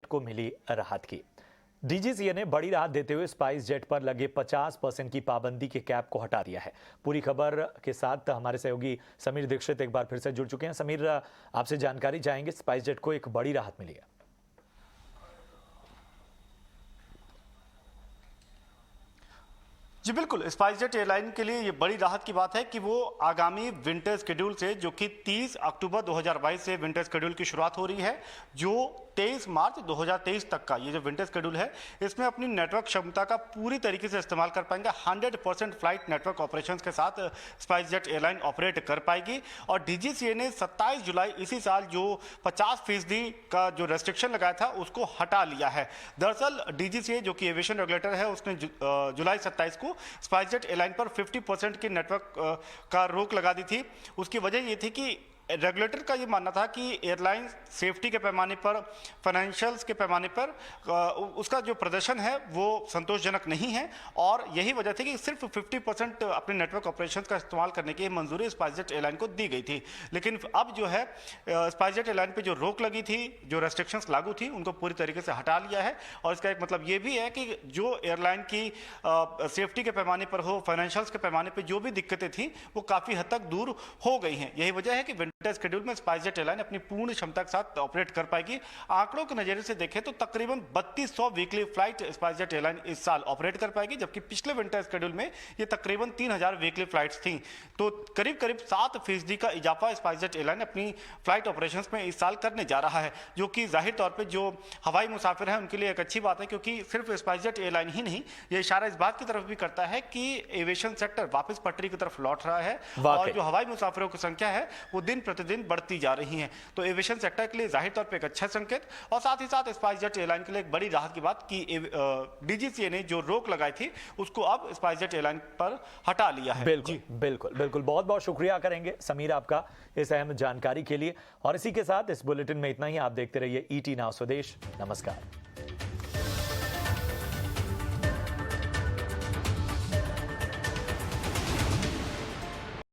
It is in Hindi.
को मिली राहत की। डीजीसीए ने बड़ी राहत देते हुए स्पाइस जेट पर लगे 50% की पाबंदी के कैप को हटा दिया है। पूरी खबर के साथ हमारे सहयोगी समीर दीक्षित एक बार फिर से जुड़ चुके हैं। समीर, आपसे जानकारी चाहेंगे, स्पाइस जेट को एक बड़ी राहत मिली है। जी बिल्कुल, स्पाइसजेट एयरलाइन के लिए ये बड़ी राहत की बात है कि वो आगामी विंटर शेड्यूल से, जो कि 30 अक्टूबर 2022 से विंटर शेड्यूल की शुरुआत हो रही है, जो 23 मार्च 2023 तक का ये जो विंटर शेड्यूल है, इसमें अपनी नेटवर्क क्षमता का पूरी तरीके से इस्तेमाल कर पाएंगे। 100% फ्लाइट नेटवर्क ऑपरेशंस के साथ स्पाइसजेट एयरलाइन ऑपरेट कर पाएगी। और डीजीसीए ने 27 जुलाई इसी साल जो 50% का जो रेस्ट्रिक्शन लगाया था उसको हटा लिया है। दरअसल डीजीसीए जो कि एविएशन रेगुलेटर है, उसने जुलाई 27 को स्पाइसजेट एयरलाइन पर 50% की नेटवर्क का रोक लगा दी थी। उसकी वजह ये थी कि रेगुलेटर का ये मानना था कि एयरलाइन सेफ्टी के पैमाने पर, फाइनेंशियल्स के पैमाने पर उसका जो प्रदर्शन है वो संतोषजनक नहीं है, और यही वजह थी कि सिर्फ 50% अपने नेटवर्क ऑपरेशंस का इस्तेमाल करने की मंजूरी स्पाइसजेट एयरलाइन को दी गई थी। लेकिन अब जो है स्पाइसजेट एयरलाइन पे जो रोक लगी थी, जो रेस्ट्रिक्शंस लागू थी, उनको पूरी तरीके से हटा लिया है। और इसका एक मतलब ये भी है कि जो एयरलाइन की सेफ्टी के पैमाने पर हो, फाइनेंशियल्स के पैमाने पर जो भी दिक्कतें थी वो काफ़ी हद तक दूर हो गई हैं। यही वजह है कि शेड्यूल में स्पाइसजेट एयरलाइन अपनी पूर्ण क्षमता के साथ ऑपरेट कर पाएगी। आंकड़ों के नजरिए से देखें तो तकरीबन 3200 वीकली फ्लाइट स्पाइसजेट एयरलाइन इस साल ऑपरेट कर पाएगी, जबकि पिछले विंटर शेड्यूल में ये तकरीबन 3000 वीकली फ्लाइट्स थी। तो करीब करीब 7% का इजाफा स्पाइसजेट एयरलाइन अपनी फ्लाइट ऑपरेशंस में इस साल करने जा रहा है, जो कि जाहिर तौर पर जो हवाई मुसाफिर हैं उनके लिए एक अच्छी बात है, क्योंकि सिर्फ स्पाइसजेट एयरलाइन ही नहीं, ये इशारा इस बात की तरफ भी करता है कि एविएशन सेक्टर वापस पटरी की तरफ लौट रहा है और जो हवाई मुसाफिरों की संख्या है वो दिन प्रतिदिन बढ़ती जा रही हैं। तो एविएशन सेक्टर के लिए जाहिर तौर पे एक अच्छा संकेत, और साथ ही साथ स्पाइसजेट एयरलाइन के लिए एक बड़ी राहत की बात कि डीजीसीए ने जो रोक लगाई थी उसको अब स्पाइसजेट एयरलाइन पर हटा लिया है। बिल्कुल बिल्कुल बिल्कुल, बहुत बहुत शुक्रिया करेंगे समीर आपका इस अहम जानकारी के लिए। और इसी के साथ इस बुलेटिन में इतना ही। आप देखते रहिए ET नाउ स्वदेश। नमस्कार।